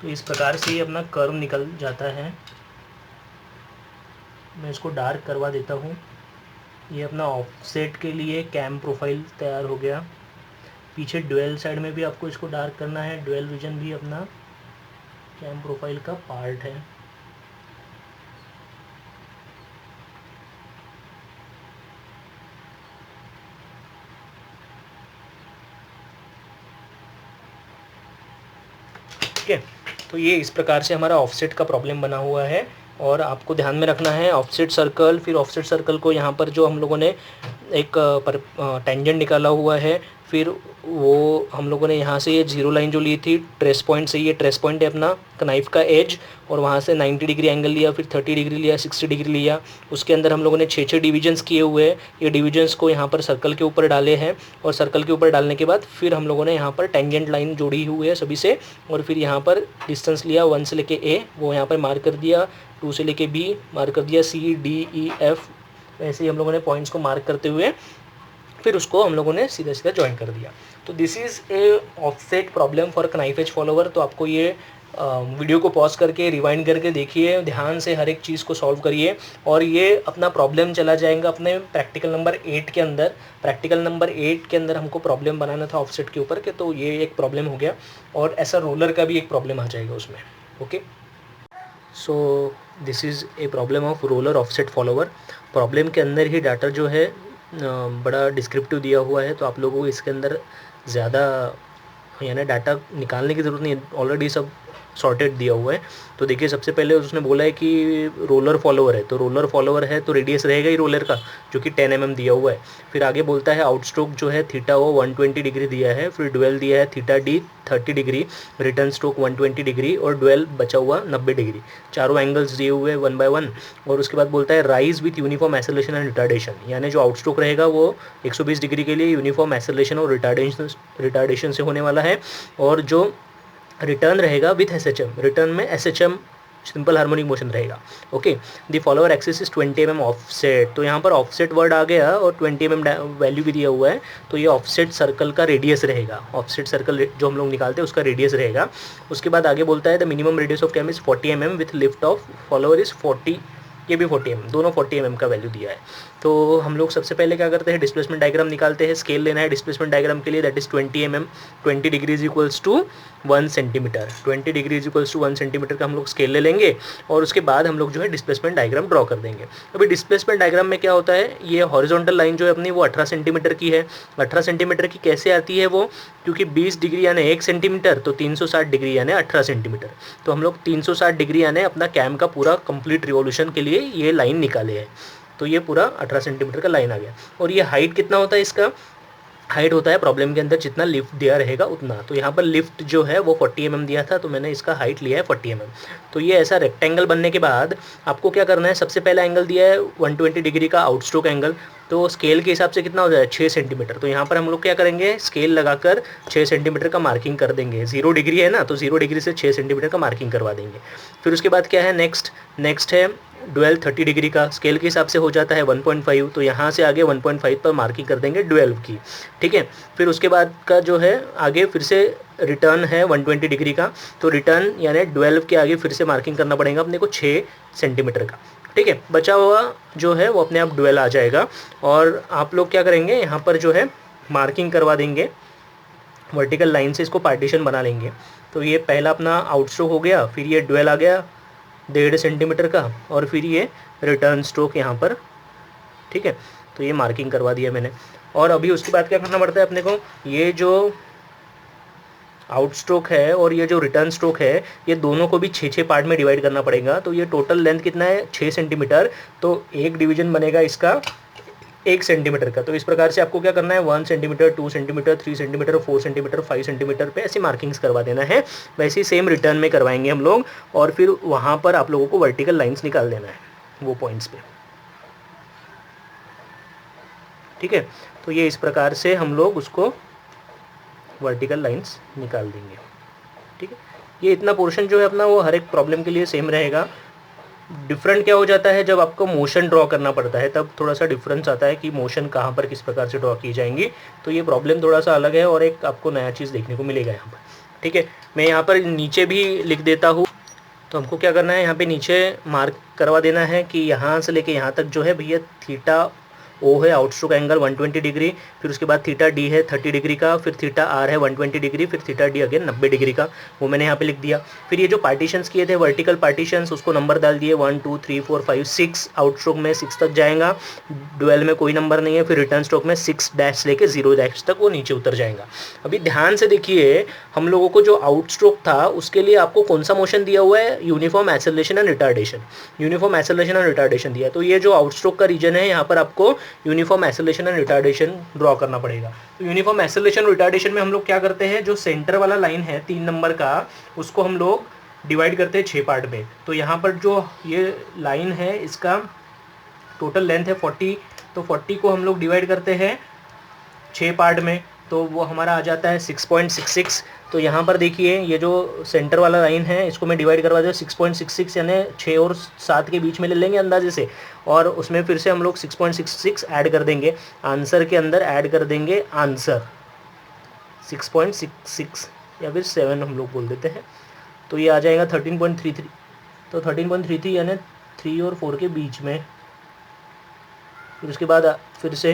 तो इस प्रकार से ये अपना कर्व निकल जाता है। मैं इसको डार्क करवा देता हूँ। ये अपना ऑफसेट के लिए कैम प्रोफाइल तैयार हो गया। पीछे ड्यूअल साइड में भी आपको इसको डार्क करना है, ड्यूअल रीजन भी अपना कैम प्रोफाइल का पार्ट है। ठीक है, तो ये इस प्रकार से हमारा ऑफसेट का प्रॉब्लम बना हुआ है। और आपको ध्यान में रखना है ऑफसेट सर्कल, फिर ऑफसेट सर्कल को यहाँ पर जो हम लोगों ने एक टेंजेंट निकाला हुआ है, फिर वो हम लोगों ने यहाँ से ये 0 लाइन जो ली थी ट्रेस पॉइंट से, ये ट्रेस पॉइंट है अपना नाइफ का एज, और वहाँ से 90 डिग्री एंगल लिया, फिर 30 डिग्री लिया, 60 डिग्री लिया। उसके अंदर हम लोगों ने 6 डिवीजन्स किए हुए हैं। ये डिवीजन्स को यहाँ पर सर्कल के ऊपर डाले हैं, और सर्कल के ऊपर डालने के बाद फिर हम लोगों ने यहाँ पर टेंजेंट लाइन जोड़ी हुई है सभी से, और फिर यहाँ पर डिस्टेंस लिया 1 से लेके ए, वो यहाँ पर मार्क कर दिया, 2 से लेके बी मार्क कर दिया, सी डी ई एफ, ऐसे ही हम लोगों ने पॉइंट्स को मार्क करते हुए फिर उसको हम लोगों ने सीधा सीधा ज्वाइन कर दिया। तो this is a offset problem for knife edge follower. तो आपको ये वीडियो को पॉज करके रिवाइंड करके देखिए, ध्यान से हर एक चीज़ को सॉल्व करिए, और ये अपना प्रॉब्लम चला जाएगा अपने प्रैक्टिकल नंबर 8 के अंदर। प्रैक्टिकल नंबर 8 के अंदर हमको प्रॉब्लम बनाना था ऑफसेट के ऊपर के, तो ये एक प्रॉब्लम हो गया, और ऐसा रोलर का भी एक प्रॉब्लम आ जाएगा उसमें। Okay, so this is a problem of roller offset follower. Problem के अंदर ही डाटा जो है बड़ा डिस्क्रिप्टिव दिया हुआ है, तो आप लोगों को इसके अंदर ज़्यादा यानी डाटा निकालने की ज़रूरत नहीं है, ऑलरेडी सब सॉर्टेड दिया हुआ है। तो देखिए सबसे पहले उसने बोला है कि रोलर फॉलोवर है, तो रोलर फॉलोवर है तो रेडियस रहेगा ही रोलर का जो कि 10 mm दिया हुआ है। फिर आगे बोलता है आउटस्ट्रोक जो है थीटा वो 120 डिग्री दिया है, फिर ड्वेल दिया है theta D 30 degree, return stroke 120 degree, और ड्वेल बचा हुआ 90 डिग्री। चारों एंगल्स दिए हुए 1 by 1। और उसके बाद बोलता है rise with uniform acceleration and retardation, यानी जो आउटस्ट्रोक रहेगा वो 120 डिग्री के लिए यूनिफॉर्म एसेलेरेशन और रिटार्डेशन से होने वाला है, और जो रिटर्न रहेगा विथ SHM, रिटर्न में SHM सिंपल हार्मोनिक मोशन रहेगा। Okay, the follower axis is 20 mm offset, तो यहाँ पर ऑफसेट वर्ड आ गया और 20 mm वैल्यू भी दिया हुआ है, तो ये ऑफसेट सर्कल का रेडियस रहेगा, ऑफसेट सर्कल जो हम लोग निकालते हैं उसका रेडियस रहेगा। उसके बाद आगे बोलता है the minimum radius of cam is 40 mm with lift of follower is 40, ये भी 40 mm, दोनों 40 mm का वैल्यू दिया है। तो हम लोग सबसे पहले क्या करते हैं, डिस्प्लेसमेंट डायग्राम निकालते हैं। स्केल लेना है डिस्प्लेसमेंट डायग्राम के लिए, that is 20 mm, 20 degrees equals to 1 centimetre, 20 degrees equals to 1 centimetre का हम लोग स्केल ले लेंगे और उसके बाद हम लोग जो है डिस्प्लेसमेंट डायग्राम ड्रॉ कर देंगे। अभी डिस्प्लेसमेंट डायग्राम में क्या होता है, ये हॉरिजॉन्टल लाइन जो है अपनी वो 18 सेंटीमीटर की है। 18 सेंटीमीटर की कैसे आती है वो, क्योंकि 20 डिग्री यानी 1 सेंटीमीटर, तो 360 डिग्री यानी 18 सेंटीमीटर, तो हम लोग 360 डिग्री यानी अपना कैम का पूरा कंप्लीट रिवॉल्यूशन के लिए ये लाइन निकाले हैं, तो ये पूरा 18 सेंटीमीटर का लाइन आ गया। और ये हाइट कितना होता है इसका, हाइट होता है प्रॉब्लम के अंदर जितना लिफ्ट दिया रहेगा उतना, तो यहाँ पर लिफ्ट जो है वो 40 mm दिया था, तो मैंने इसका हाइट लिया है 40 mm। तो ये ऐसा रेक्टेंगल बनने के बाद आपको क्या करना है, सबसे पहला एंगल दिया है 120 डिग्री का आउटस्ट्रोक एंगल, तो स्केल के हिसाब से कितना हो जाए 6 सेंटीमीटर, तो यहाँ पर हम लोग क्या करेंगे, स्केल लगाकर 6 सेंटीमीटर का मार्किंग कर देंगे। 0 डिग्री है ना, तो 0 डिग्री से 6 सेंटीमीटर का मार्किंग करवा देंगे। फिर उसके बाद क्या है, नेक्स्ट है ड्वेल्व 30 डिग्री का, स्केल के हिसाब से हो जाता है 1.5, तो यहाँ से आगे 1.5 पर मार्किंग कर देंगे 12 की, ठीक है। फिर उसके बाद का जो है आगे फिर से रिटर्न है 120 डिग्री का, तो रिटर्न यानी 12 के आगे फिर से मार्किंग करना पड़ेगा अपने को 6 सेंटीमीटर का, ठीक है। बचा हुआ जो है वो अपने आप 12 आ जाएगा और आप लोग क्या करेंगे, यहाँ पर जो है मार्किंग करवा देंगे वर्टिकल लाइन से, इसको पार्टीशन बना लेंगे। तो ये पहला अपना आउटस्ट्रोक हो गया, फिर ये 12 आ गया 1.5 सेंटीमीटर का, और फिर ये रिटर्न स्ट्रोक यहाँ पर, ठीक है। तो ये मार्किंग करवा दिया मैंने। और अभी उसके बाद क्या करना पड़ता है अपने को, ये जो आउट स्ट्रोक है और ये जो रिटर्न स्ट्रोक है, ये दोनों को भी 6 पार्ट में डिवाइड करना पड़ेगा। तो ये टोटल लेंथ कितना है 6 सेंटीमीटर, तो एक डिवीजन बनेगा इसका 1 सेंटीमीटर का। तो इस प्रकार से आपको क्या करना है 1 centimetre, 2 centimetre, 3 centimetre, 4 centimetre, 5 centimetre पे ऐसी मार्किंग्स करवा देना है। वैसे ही सेम रिटर्न में करवाएंगे हम लोग, और फिर वहाँ पर आप लोगों को वर्टिकल लाइंस निकाल देना है वो पॉइंट्स पे, ठीक है। तो ये इस प्रकार से हम लोग उसको वर्टिकल लाइंस निकाल देंगे, ठीक है। ये इतना पोर्शन जो है अपना वो हर एक प्रॉब्लम के लिए सेम रहेगा। डिफरेंट क्या हो जाता है, जब आपको मोशन ड्रॉ करना पड़ता है तब थोड़ा सा डिफरेंस आता है कि मोशन कहाँ पर किस प्रकार से ड्रॉ की जाएंगी। तो ये प्रॉब्लम थोड़ा सा अलग है और एक आपको नया चीज़ देखने को मिलेगा यहाँ पर, ठीक है। मैं यहाँ पर नीचे भी लिख देता हूँ। तो हमको क्या करना है, यहाँ पे नीचे मार्क करवा देना है कि यहाँ से लेके यहाँ तक जो है भैया थीटा ओ है आउटस्ट्रोक एंगल 120 डिग्री, फिर उसके बाद थीटा डी है 30 डिग्री का, फिर थीटा आर है 120 डिग्री, फिर थीटा डी अगेन 90 डिग्री का, वो मैंने यहाँ पे लिख दिया। फिर ये जो पार्टीशंस किए थे वर्टिकल पार्टीशंस, उसको नंबर डाल दिए 1 2 3 4 5 6, आउटस्ट्रोक में 6 तक जाएगा, ड्वेल में कोई नंबर नहीं है, फिर रिटर्न स्ट्रोक में 6 डैश लेके 0 डैश तक वो नीचे उतर जाएगा। अभी ध्यान से देखिए, हम लोगों को जो आउटस्ट्रोक था उसके लिए आपको कौन सा मोशन दिया हुआ है, uniform acceleration and retardation, uniform acceleration and retardation दिया। तो ये जो आउटस्ट्रोक का रीजन है, यहाँ पर आपको uniform acceleration and retardation draw करना पड़ेगा। तो यूनिफॉर्म एक्सेलरेशन रिटार्डेशन में हम लोग क्या करते हैं, जो सेंटर वाला लाइन है 3 नंबर का, उसको हम लोग डिवाइड करते हैं 6 पार्ट में। तो यहाँ पर जो ये लाइन है इसका टोटल लेंथ है 40, तो 40 को हम लोग डिवाइड करते हैं 6 पार्ट में, तो वो हमारा आ जाता है 6.66। तो यहाँ पर देखिए ये जो सेंटर वाला लाइन है इसको मैं डिवाइड करवा दूँ 6.66, यानी 6 और 7 के बीच में ले लेंगे अंदाजे से, और उसमें फिर से हम लोग 6.66 ऐड कर देंगे, आंसर के अंदर ऐड कर देंगे आंसर 6.66 या फिर 7 हम लोग बोल देते हैं। तो ये आ जाएगा 13.33, तो 13.33 यानी 3 और 4 के बीच में। फिर उसके बाद फिर से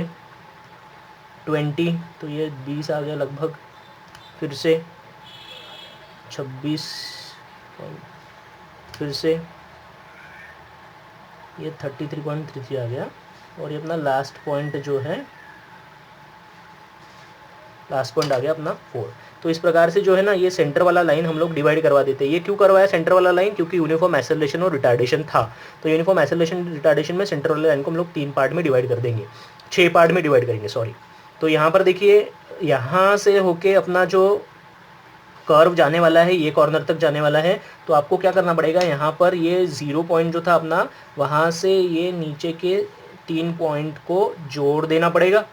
20, तो ये 20 आ गया लगभग, फिर से 26, फिर से ये 33.33 आ गया, और ये अपना लास्ट पॉइंट जो है, लास्ट पॉइंट आ गया अपना 4। तो इस प्रकार से जो है ना ये सेंटर वाला लाइन हम लोग डिवाइड करवा देते हैं। ये क्यों करवाया सेंटर वाला लाइन, क्योंकि यूनिफॉर्म एक्सेलरेशन और रिटार्डेशन था। तो यूनिफॉर्म एक्सेलरेशन रिटार्डेशन में सेंटर वाले लाइन को हम लोग 3 पार्ट में डिवाइड कर देंगे, 6 पार्ट में डिवाइड करेंगे, सॉरी। तो यहाँ पर देखिए यहाँ से होके अपना जो कर्व जाने वाला है ये कॉर्नर तक जाने वाला है, तो आपको क्या करना पड़ेगा, यहाँ पर ये 0 पॉइंट जो था अपना, वहाँ से ये नीचे के 3 पॉइंट को जोड़ देना पड़ेगा।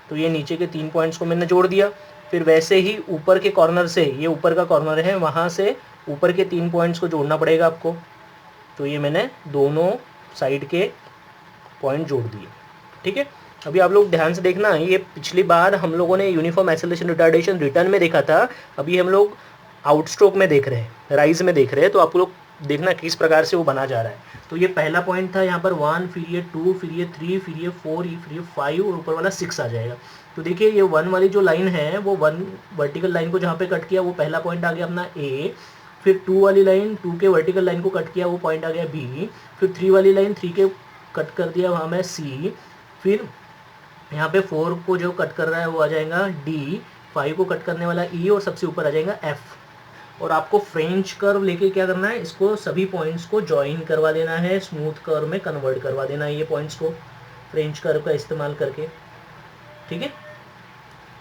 तो ये नीचे के 3 पॉइंट्स को मैंने जोड़ दिया। फिर वैसे ही ऊपर के कॉर्नर से, ये ऊपर का कॉर्नर है, वहाँ से ऊपर के 3 पॉइंट्स को जोड़ना पड़ेगा आपको। तो ये मैंने दोनों साइड के पॉइंट जोड़ दिए, ठीक है। अभी आप लोग ध्यान से देखना, ये पिछली बार हम लोगों ने यूनिफॉर्म एक्सेलरेशन रिटार्डेशन रिटर्न में देखा था, अभी हम लोग आउटस्ट्रोक में देख रहे हैं, राइज में देख रहे हैं। तो आप लोग देखना किस प्रकार से वो बना जा रहा है। तो ये पहला पॉइंट था यहाँ पर 1, फिर ये 2, फिर ये 3, फिर ये 4, फिर ये 5 और ऊपर वाला 6 आ जाएगा। तो देखिए ये 1 वाली जो लाइन है वो 1 वर्टिकल लाइन को जहाँ पे कट किया वो पहला पॉइंट आ गया अपना ए, फिर 2 वाली लाइन 2 के वर्टिकल लाइन को कट किया वो पॉइंट आ गया बी, फिर 3 वाली लाइन 3 के कट कर दिया वहाँ में सी, फिर यहाँ पे 4 को जो कट कर रहा है वो आ जाएगा डी, 5 को कट करने वाला ई और सबसे ऊपर आ जाएगा एफ। और आपको फ्रेंच कर्व लेके क्या करना है, इसको सभी पॉइंट्स को ज्वाइन करवा देना है, स्मूथ कर्व में कन्वर्ट करवा देना है ये पॉइंट्स को फ्रेंच कर्व का इस्तेमाल करके, ठीक है।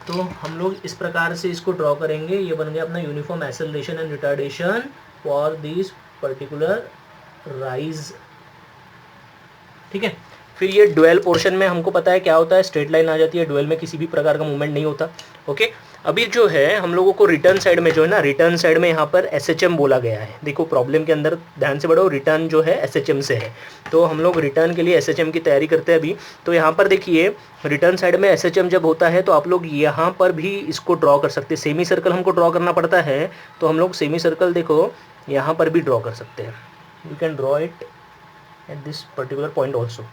तो हम लोग इस प्रकार से इसको ड्रॉ करेंगे। ये बन गया अपना uniform acceleration and retardation for this particular rise, ठीक है। फिर ये डुअल पोर्शन में हमको पता है क्या होता है, स्ट्रेट लाइन आ जाती है, डुअल में किसी भी प्रकार का मूवमेंट नहीं होता, ओके। अभी जो है हम लोगों को रिटर्न साइड में जो है ना, रिटर्न साइड में यहाँ पर SHM बोला गया है। देखो प्रॉब्लम के अंदर ध्यान से बढ़ो, रिटर्न जो है SHM से है, तो हम लोग रिटर्न के लिए SHM की तैयारी करते हैं अभी। तो यहाँ पर देखिए रिटर्न साइड में SHM जब होता है तो आप लोग यहाँ पर भी इसको ड्रॉ कर सकते हैं। सेमी सर्कल हमको ड्रॉ करना पड़ता है, तो हम लोग सेमी सर्कल देखो यहाँ पर भी ड्रॉ कर सकते हैं। You can draw it at this particular point also,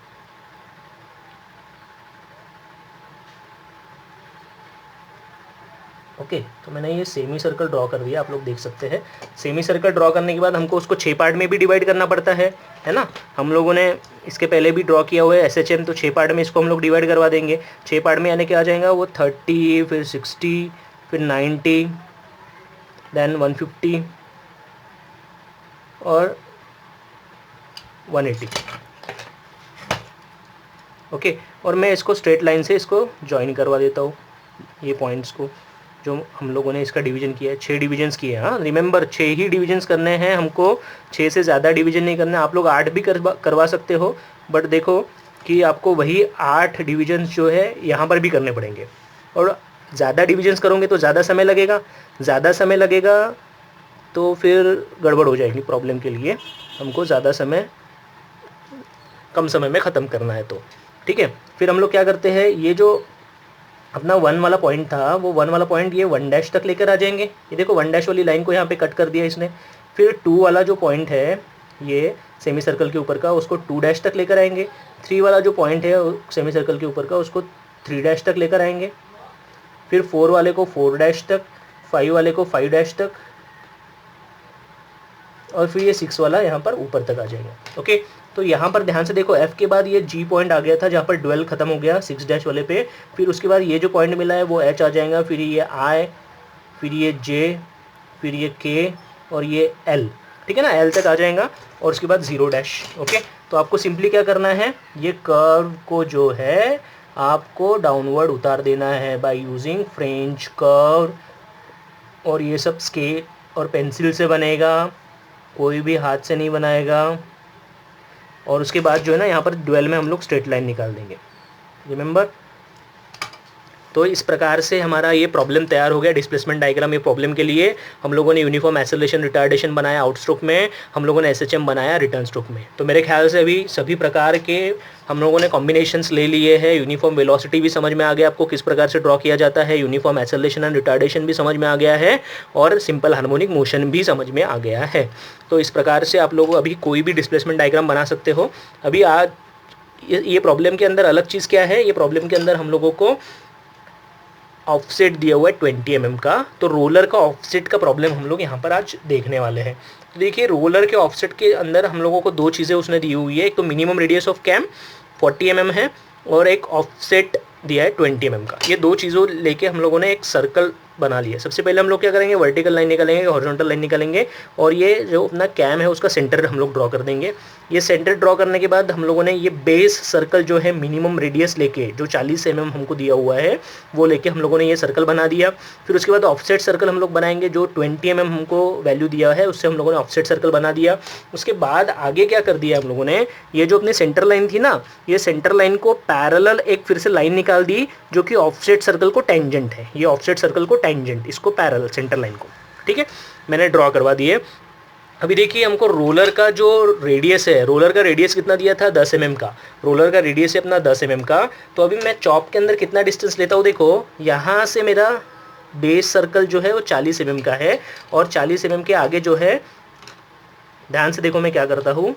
okay. तो मैंने ये सेमी सर्कल ड्रॉ कर दिया, आप लोग देख सकते हैं। सेमी सर्कल ड्रॉ करने के बाद हमको उसको 6 पार्ट में भी डिवाइड करना पड़ता है ना। हम लोगों ने इसके पहले भी ड्रॉ किया हुआ है SHM, तो 6 पार्ट में इसको हम लोग डिवाइड करवा देंगे। 6 पार्ट में यानी क्या आ जाएगा वो 30, फिर 60, फिर 90, देन 150 और 180, ओके। और मैं इसको स्ट्रेट लाइन से इसको ज्वाइन करवा देता हूँ, ये पॉइंट्स को जो हम लोगों ने इसका डिवीजन किया है। 6 डिवीजन्स किए हैं, हाँ रिमेंबर 6 ही डिवीजन्स करने हैं हमको, 6 से ज़्यादा डिवीजन नहीं करना। आप लोग 8 भी करवा सकते हो, बट देखो कि आपको वही 8 डिवीजन्स जो है यहाँ पर भी करने पड़ेंगे। और ज़्यादा डिवीजन्स करोगे तो ज़्यादा समय लगेगा, ज़्यादा समय लगेगा तो फिर गड़बड़ हो जाएगी प्रॉब्लम के लिए। हमको ज़्यादा समय कम समय में ख़त्म करना है, तो ठीक है। फिर हम लोग क्या करते हैं, ये जो अपना 1 वाला पॉइंट था वो 1 वाला पॉइंट ये 1 डैश तक लेकर आ जाएंगे। ये देखो 1 डैश वाली लाइन को यहाँ पे कट कर दिया इसने। फिर 2 वाला जो पॉइंट है ये सेमी सर्कल के ऊपर का, उसको 2 डैश तक लेकर आएंगे। 3 वाला जो पॉइंट है सेमी सर्कल के ऊपर का, उसको 3 डैश तक लेकर आएंगे। फिर 4 वाले को 4 डैश तक, 5 वाले को 5 डैश तक, और फिर ये 6 वाला यहाँ पर ऊपर तक आ जाएगा, ओके। तो यहाँ पर ध्यान से देखो, F के बाद ये G पॉइंट आ गया था जहाँ पर डुअल खत्म हो गया 6 डैश वाले पे। फिर उसके बाद ये जो पॉइंट मिला है वो H आ जाएगा, फिर ये I, फिर ये J, फिर ये K और ये L, ठीक है ना, L तक आ जाएगा। और उसके बाद 0 डैश, ओके। तो आपको सिंपली क्या करना है, ये कर्व को जो है आपको डाउनवर्ड उतार देना है बाय यूजिंग फ्रेंच कर्व। और ये सब स्केल और पेंसिल से बनेगा, कोई भी हाथ से नहीं बनाएगा। और उसके बाद जो है ना यहाँ पर डुअल में हम लोग स्ट्रेट लाइन निकाल देंगे, रिमेंबर। तो इस प्रकार से हमारा ये प्रॉब्लम तैयार हो गया, डिस्प्लेसमेंट डायग्राम। ये प्रॉब्लम के लिए हम लोगों ने यूनिफॉर्म एक्सेलरेशन रिटार्डेशन बनाया आउट स्ट्रोक में, हम लोगों ने SHM बनाया रिटर्न स्ट्रोक में। तो मेरे ख्याल से अभी सभी प्रकार के हम लोगों ने कॉम्बिनेशंस ले लिए हैं। यूनिफॉर्म वेलोसिटी भी समझ में आ गया आपको किस प्रकार से ड्रॉ किया जाता है, यूनिफॉर्म एक्सेलरेशन एंड रिटार्डेशन भी समझ में आ गया है, और सिंपल हार्मोनिक मोशन भी समझ में आ गया है। तो इस प्रकार से आप लोग अभी कोई भी डिस्प्लेसमेंट डायग्राम बना सकते हो। अभी आज ये प्रॉब्लम के अंदर अलग चीज़ क्या है, ये प्रॉब्लम के अंदर हम लोगों को ऑफसेट दिया हुआ है 20 mm का। तो रोलर का ऑफसेट का प्रॉब्लम हम लोग यहाँ पर आज देखने वाले हैं। तो देखिए रोलर के ऑफसेट के अंदर हम लोगों को 2 चीज़ें उसने दी हुई है। एक तो minimum radius of cam 40 mm है, और एक ऑफसेट दिया है 20 mm का। ये 2 चीज़ों लेके हम लोगों ने एक सर्कल बना लिया। सबसे पहले हम लोग क्या करेंगे, वर्टिकल लाइन निकालेंगे, हॉरिजॉन्टल लाइन निकालेंगे, और ये जो अपना कैम है उसका सेंटर हम लोग ड्रॉ कर देंगे। ये सेंटर ड्रॉ करने के बाद हम लोगों ने ये बेस सर्कल जो है मिनिमम रेडियस लेके, जो 40 mm हमको दिया हुआ है वो लेके हम लोगों ने ये सर्कल बना दिया। फिर उसके बाद ऑफसेट सर्कल हम लोग बनाएंगे, जो 20 mm हमको वैल्यू दिया है उससे हम लोगों ने ऑफसेट सर्कल बना दिया। उसके बाद आगे क्या कर दिया हम लोगों ने, ये जो अपने सेंटर लाइन थी ना, ये सेंटर लाइन को पैरेलल एक फिर से लाइन निकाल दी जो कि ऑफसेट सर्कल को टेंजेंट है। ये ऑफसेट सर्कल को टेंजेंट, इसको पैरेलल सेंटर लाइन को। ठीक है, मैंने ड्रॉ करवा दिए। अभी देखिए हमको रोलर का जो रेडियस है, रोलर का रेडियस कितना दिया था 10 mm का, रोलर का रेडियस है अपना 10 mm का। तो अभी मैं चॉप के अंदर कितना डिस्टेंस लेता हूँ, देखो यहाँ से मेरा बेस सर्कल जो है वो 40 mm का है, और 40 mm के आगे जो है, ध्यान से देखो मैं क्या करता हूँ,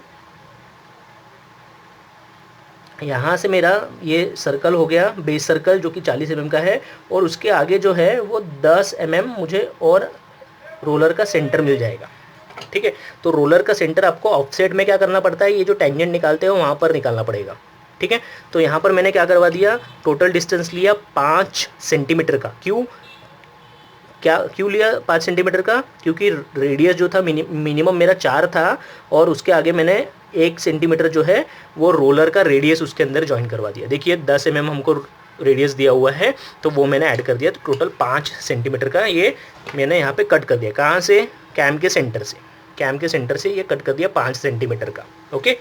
यहाँ से मेरा ये सर्कल हो गया बेस सर्कल जो कि 40 mm का है, और उसके आगे जो है वो 10 mm मुझे और रोलर का सेंटर मिल जाएगा। ठीक है, तो रोलर का सेंटर आपको ऑफसेट में क्या करना पड़ता है, ये जो टेंजेंट निकालते हो वहाँ पर निकालना पड़ेगा। ठीक है, तो यहाँ पर मैंने क्या करवा दिया, टोटल डिस्टेंस लिया 5 सेंटीमीटर का। क्यों लिया 5 सेंटीमीटर का, क्योंकि रेडियस जो था मिनिमम मेरा 4 था, और उसके आगे मैंने 1 सेंटीमीटर जो है वो रोलर का रेडियस उसके अंदर ज्वाइन करवा दिया। देखिए 10 mm हमको रेडियस दिया हुआ है, तो वो मैंने ऐड कर दिया, तो टोटल 5 सेंटीमीटर का ये मैंने यहाँ पे कट कर दिया। कहाँ से, कैम के सेंटर से ये कट कर दिया 5 सेंटीमीटर का। ओके,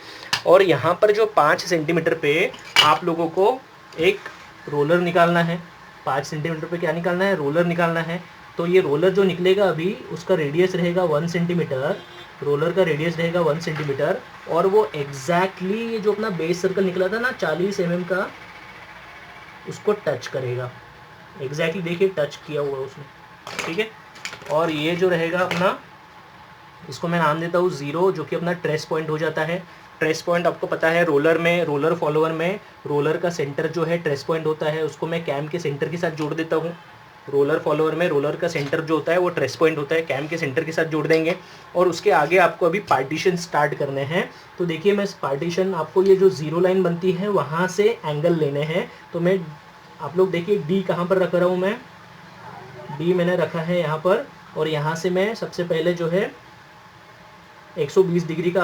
और यहाँ पर जो 5 सेंटीमीटर पे आप लोगों को एक रोलर निकालना है। 5 सेंटीमीटर पे क्या निकालना है, रोलर निकालना है। तो ये रोलर जो निकलेगा अभी, उसका रेडियस रहेगा 1 सेंटीमीटर, रोलर का रेडियस रहेगा 1 सेंटीमीटर, और वो एग्जैक्टली ये जो अपना बेस सर्कल निकला था ना 40 mm का, उसको टच करेगा। एग्जैक्टली देखिए टच किया हुआ उसने। ठीक है, और ये जो रहेगा अपना, इसको मैं नाम देता हूँ 0, जो कि अपना ट्रेस पॉइंट हो जाता है। ट्रेस पॉइंट आपको पता है रोलर फॉलोअर में रोलर का सेंटर जो है ट्रेस पॉइंट होता है, उसको मैं कैम के सेंटर के साथ जोड़ देता हूँ। रोलर फॉलोअर में रोलर का सेंटर जो होता है वो ट्रेस पॉइंट होता है, कैम के सेंटर के साथ जोड़ देंगे। और उसके आगे आपको अभी पार्टीशन स्टार्ट करने हैं। तो देखिए मैं पार्टीशन, आपको ये जो 0 लाइन बनती है वहाँ से एंगल लेने हैं। तो मैं, आप लोग देखिए डी कहाँ पर रख रहा हूँ मैं, डी मैंने रखा है यहाँ पर, और यहाँ से मैं सबसे पहले जो है 120 डिग्री का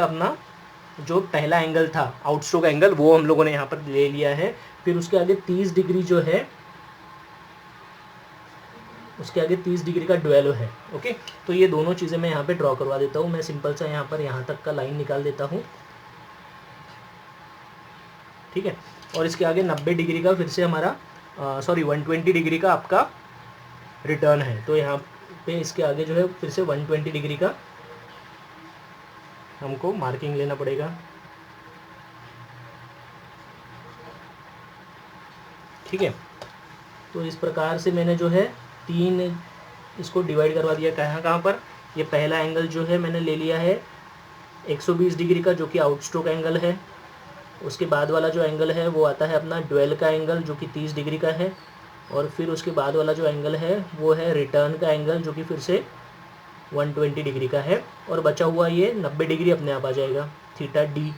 अपना जो पहला एंगल था आउटस्ट्रोक एंगल, वो हम लोगों ने यहाँ पर ले लिया है। फिर उसके आगे 30 डिग्री जो है, उसके आगे 30 डिग्री का ड्वेलो है। ओके, तो ये दोनों चीज़ें मैं यहाँ पे ड्रॉ करवा देता हूँ। मैं सिंपल सा यहाँ पर यहाँ तक का लाइन निकाल देता हूँ। ठीक है, और इसके आगे 90 डिग्री का फिर से हमारा 120 डिग्री का आपका रिटर्न है। तो यहाँ पे इसके आगे जो है फिर से 120 डिग्री का हमको मार्किंग लेना पड़ेगा। ठीक है, तो इस प्रकार से मैंने जो है 3 इसको डिवाइड करवा दिया। कहाँ पर, ये पहला एंगल जो है मैंने ले लिया है 120 डिग्री का, जो कि आउटस्ट्रोक एंगल है। उसके बाद वाला जो एंगल है वो आता है अपना ड्वेल का एंगल, जो कि 30 डिग्री का है। और फिर उसके बाद वाला जो एंगल है वो है रिटर्न का एंगल, जो कि फिर से 120 डिग्री का है। और बचा हुआ ये 90 डिग्री अपने आप आ जाएगा, थीटा डी।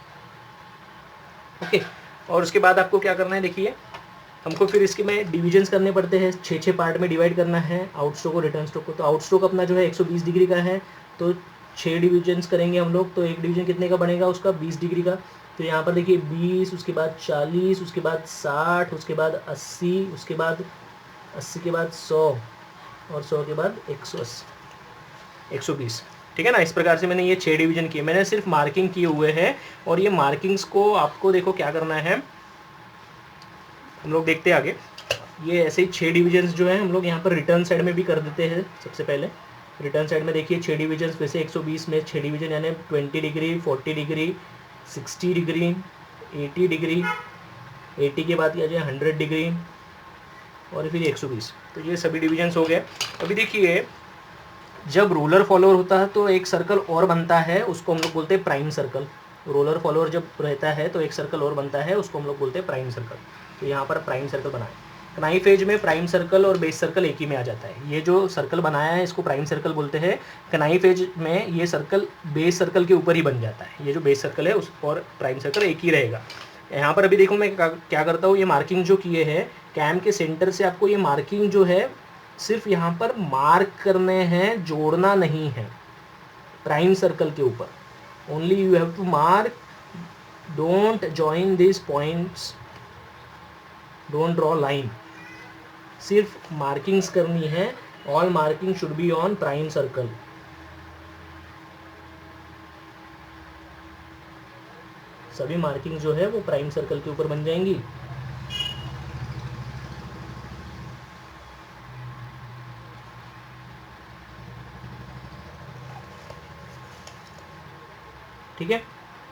ओके, और उसके बाद आपको क्या करना है, देखिए हमको फिर इसके में डिविजन्स करने पड़ते हैं। 6 पार्ट में डिवाइड करना है आउटस्ट्रोक और रिटर्न स्ट्रोक को। तो आउटस्ट्रोक अपना जो है 120 डिग्री का है, तो 6 डिविजन्स करेंगे हम लोग। तो एक डिवीजन कितने का बनेगा उसका, 20 डिग्री का। तो यहाँ पर देखिए 20, उसके बाद 40, उसके बाद 60, उसके बाद 80, उसके बाद 80 के बाद 100, और 100 के बाद 180, 120। ठीक है ना, इस प्रकार से मैंने ये 6 डिवीजन किए। मैंने सिर्फ मार्किंग किए हुए हैं, और ये मार्किंग्स को आपको देखो क्या करना है, हम लोग देखते हैं आगे। ये ऐसे ही 6 डिवीजन्स जो है हम लोग यहाँ पर रिटर्न साइड में भी कर देते हैं। सबसे पहले रिटर्न साइड में देखिए 6 डिवीजन्स, वैसे 120 में 6 डिवीजन, यानी 20 डिग्री, 40 डिग्री, 60 डिग्री, 80 डिग्री, 80 के बाद आ जाए 100 डिग्री, और फिर 120। तो ये सभी डिवीजन्स हो गए। अभी देखिए जब रोलर फॉलोअर होता है तो एक सर्कल और बनता है, उसको हम लोग बोलते हैं प्राइम सर्कल। रोलर फॉलोअर जब रहता है तो एक सर्कल और बनता है, उसको हम लोग बोलते हैं प्राइम सर्कल। तो यहाँ पर प्राइम सर्कल बनाए। कनाई फेज में प्राइम सर्कल और बेस सर्कल एक ही में आ जाता है। ये जो सर्कल बनाया है इसको प्राइम सर्कल बोलते हैं। कनाई फेज में ये सर्कल बेस सर्कल के ऊपर ही बन जाता है। ये जो बेस सर्कल है उस और प्राइम सर्कल एक ही रहेगा। यहाँ पर अभी देखो मैं क्या करता हूँ, ये मार्किंग जो किए हैं कैम के सेंटर से, आपको ये मार्किंग जो है सिर्फ यहाँ पर मार्क करने हैं, जोड़ना नहीं है प्राइम सर्कल के ऊपर। Only you have to mark, don't join this points, don't draw line. सिर्फ मार्किंग्स करनी है। All marking should be on prime circle. सभी मार्किंग जो है वो प्राइम सर्कल के ऊपर बन जाएंगी।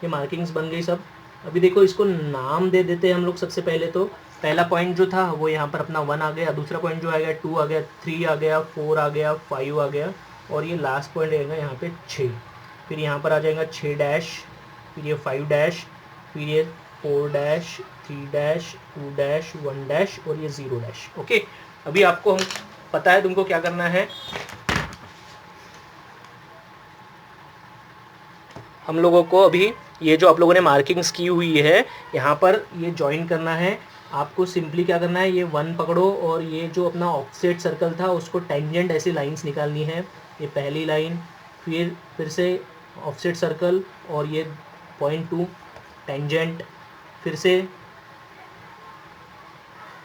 ये मार्किंग्स बन गई सब। अभी देखो इसको नाम दे देते हैं हम लोग। सबसे पहले तो पहला पॉइंट जो था वो यहाँ पर अपना 1 आ गया, दूसरा पॉइंट जो आ गया 2 आ गया, 3 आ गया, 4 आ गया, 5 आ गया, और ये लास्ट पॉइंट रहेगा यहाँ पे 6। फिर यहाँ पर आ जाएगा 6 डैश, फिर ये 5 डैश, फिर ये 4 डैश, 3 डैश, 2 डैश, 1 डैश, और ये 0 डैश। ओके, अभी आपको हम पता है तुमको क्या करना है। हम लोगों को अभी ये जो आप लोगों ने मार्किंग्स की हुई है यहाँ पर ये ज्वाइन करना है। आपको सिंपली क्या करना है, ये 1 पकड़ो और ये जो अपना ऑफसेट सर्कल था उसको टेंजेंट ऐसी लाइंस निकालनी है। ये पहली लाइन, फिर से ऑफसेट सर्कल और ये पॉइंट 2 टेंजेंट, फिर से।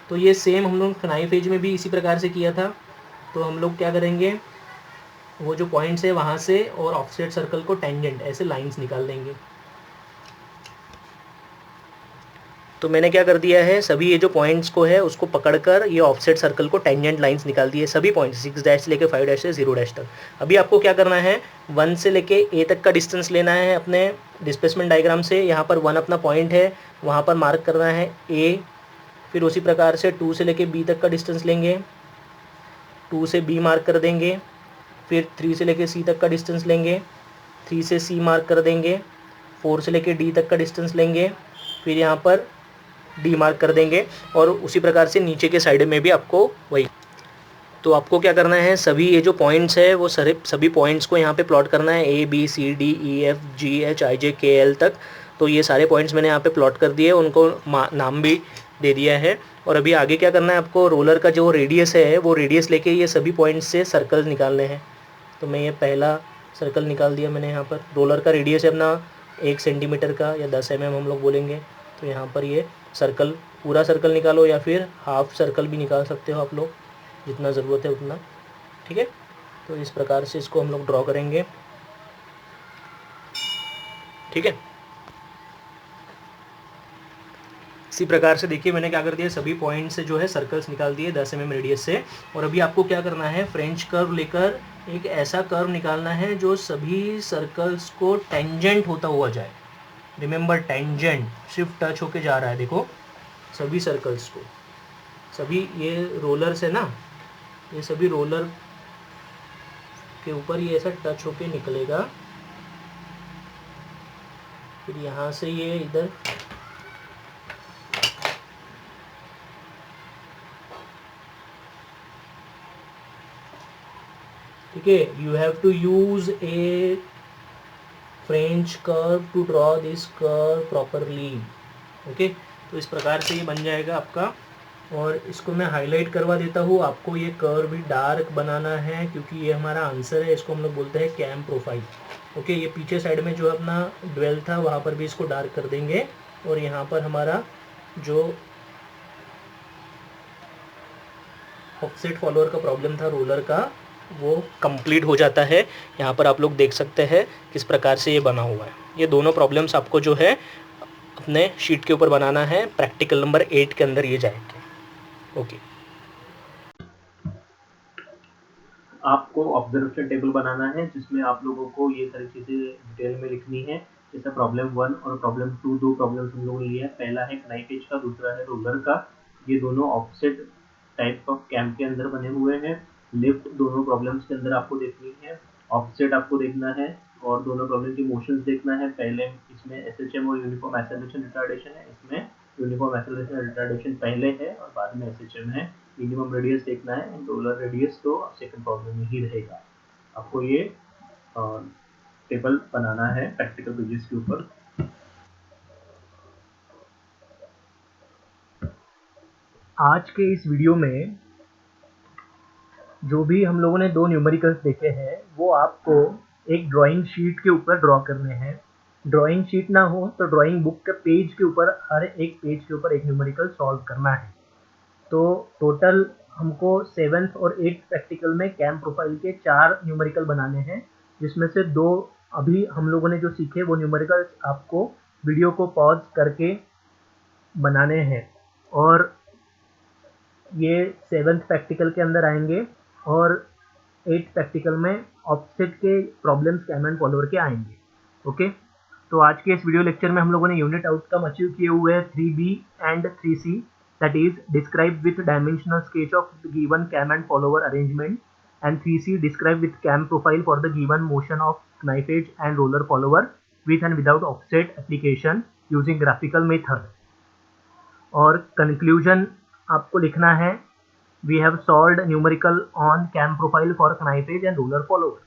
तो ये सेम हम लोग नाइफ एज में भी इसी प्रकार से किया था। तो हम लोग क्या करेंगे, वो जो पॉइंट्स है वहाँ से और ऑफसेट सर्कल को टेंजेंट ऐसे लाइंस निकाल देंगे। तो मैंने क्या कर दिया है, सभी ये जो पॉइंट्स को है उसको पकड़कर ये ऑफसेट सर्कल को टेंजेंट लाइंस निकाल दिए, सभी पॉइंट्स 6 डैश से लेकर 5 डैश से 0 डैश तक। अभी आपको क्या करना है, 1 से लेके ए तक का डिस्टेंस लेना है अपने डिस्प्लेसमेंट डायग्राम से। यहाँ पर 1 अपना पॉइंट है, वहाँ पर मार्क करना है ए। फिर उसी प्रकार से 2 से लेके बी तक का डिस्टेंस लेंगे, 2 से बी मार्क कर देंगे। फिर 3 से लेके सी तक का डिस्टेंस लेंगे, 3 से सी मार्क कर देंगे। 4 से लेके डी तक का डिस्टेंस लेंगे, फिर यहाँ पर डी मार्क कर देंगे। और उसी प्रकार से नीचे के साइड में भी आपको वही। तो आपको क्या करना है, सभी ये जो पॉइंट्स है वो सभी पॉइंट्स को यहाँ पे प्लॉट करना है, A B C D E F G H I J K L तक। तो ये सारे पॉइंट्स मैंने यहाँ पे प्लॉट कर दिए, उनको नाम भी दे दिया है। और अभी आगे क्या करना है, आपको रोलर का जो रेडियस है वो रेडियस लेके ये सभी पॉइंट्स से सर्कल निकालने हैं। तो मैं ये पहला सर्कल निकाल दिया मैंने यहाँ पर। रोलर का रेडियस है अपना 1 सेंटीमीटर का या 10 mm हम लोग बोलेंगे। तो यहाँ पर ये सर्कल, पूरा सर्कल निकालो या फिर हाफ सर्कल भी निकाल सकते हो आप लोग, जितना ज़रूरत है उतना। ठीक है, तो इस प्रकार से इसको हम लोग ड्रॉ करेंगे। ठीक है, इसी प्रकार से देखिए मैंने क्या कर दिया, सभी पॉइंट से जो है सर्कल्स निकाल दिए 10 mm रेडियस से। और अभी आपको क्या करना है, फ्रेंच कर्व लेकर एक ऐसा कर्व निकालना है जो सभी सर्कल्स को टेंजेंट होता हुआ जाए। रिमेंबर, टेंजेंट, सिर्फ टच होके जा रहा है। देखो सभी सर्कल्स को, सभी ये रोलर से ना, ये सभी रोलर के ऊपर ये ऐसा टच होके निकलेगा। फिर यहाँ से ये इधर ठीक है। You have to use a French curve to draw this curve properly. Okay, तो इस प्रकार से ये बन जाएगा आपका। और इसको मैं हाईलाइट करवा देता हूँ। आपको ये कर्व भी डार्क बनाना है क्योंकि ये हमारा आंसर है। इसको हम लोग बोलते हैं कैम प्रोफाइल। ओके, ये पीछे साइड में जो अपना ड्वेल था वहाँ पर भी इसको डार्क कर देंगे। और यहाँ पर हमारा जो ऑफसेट फॉलोअर का प्रॉब्लम था रोलर का, वो कंप्लीट हो जाता है। यहाँ पर आप लोग देख सकते हैं किस प्रकार से ये बना हुआ है। ये दोनों प्रॉब्लम्स आपको जो है अपने शीट के ऊपर बनाना है, प्रैक्टिकल नंबर 8 के अंदर ये जाएंगे। ओके, आपको ऑब्जर्वेशन टेबल बनाना है जिसमें आप लोगों को ये सारी चीज़ें डिटेल में लिखनी है। जैसे प्रॉब्लम 1 और प्रॉब्लम 2, दो प्रॉब्लम्स हम लोगों ने लिया है। पहला है नाइफ एज का, दूसरा है रोलर का। ये दोनों ऑफसेट टाइप ऑफ कैम के अंदर बने हुए हैं। लिफ्ट दोनों प्रॉब्लम्स के अंदर आपको देखनी है, ऑफसेट आपको देखना है और दोनों प्रॉब्लम की मोशंस देखना है। पहले इसमें एसएचएम और यूनिफॉर्म एक्सेलरेशन रिटार्डेशन है, इसमें यूनिफॉर्म एक्सेलरेशन रिटार्डेशन पहले है और बाद में एसएचएम है। मिनिमम रेडियस देखना है एंड रोलर रेडियस तो सेकंड प्रॉब्लम में ही रहेगा। आपको ये टेबल बनाना है प्रैक्टिकल पेजेस के ऊपर। आज के इस वीडियो में जो भी हम लोगों ने 2 न्यूमेरिकल्स देखे हैं वो आपको एक ड्राइंग शीट के ऊपर ड्रॉ करने हैं। ड्राइंग शीट ना हो तो ड्राइंग बुक के पेज के ऊपर, हर एक पेज के ऊपर एक न्यूमेरिकल सॉल्व करना है। तो टोटल हमको 7th और 8th प्रैक्टिकल में कैम प्रोफाइल के 4 न्यूमेरिकल बनाने हैं, जिसमें से 2 अभी हम लोगों ने जो सीखे वो न्यूमेरिकल्स आपको वीडियो को पॉज करके बनाने हैं। और ये 7th प्रैक्टिकल के अंदर आएंगे और 8th प्रैक्टिकल में ऑफसेट के प्रॉब्लम्स कैम एंड फॉलोअर के आएंगे। ओके, तो आज के इस वीडियो लेक्चर में हम लोगों ने यूनिट आउटकम अचीव किए हुए हैं 3B and 3C, that is describe with dimensional sketch of the given cam and follower arrangement, and 3C describe with cam profile for the given motion of knife edge and roller follower with and without offset application using graphical method. और conclusion आपको लिखना है, we have solved numerical on cam profile for knife edge and roller follower.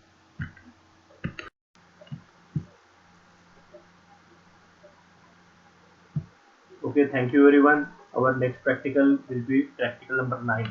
Okay, thank you everyone. Our next practical will be practical number 9.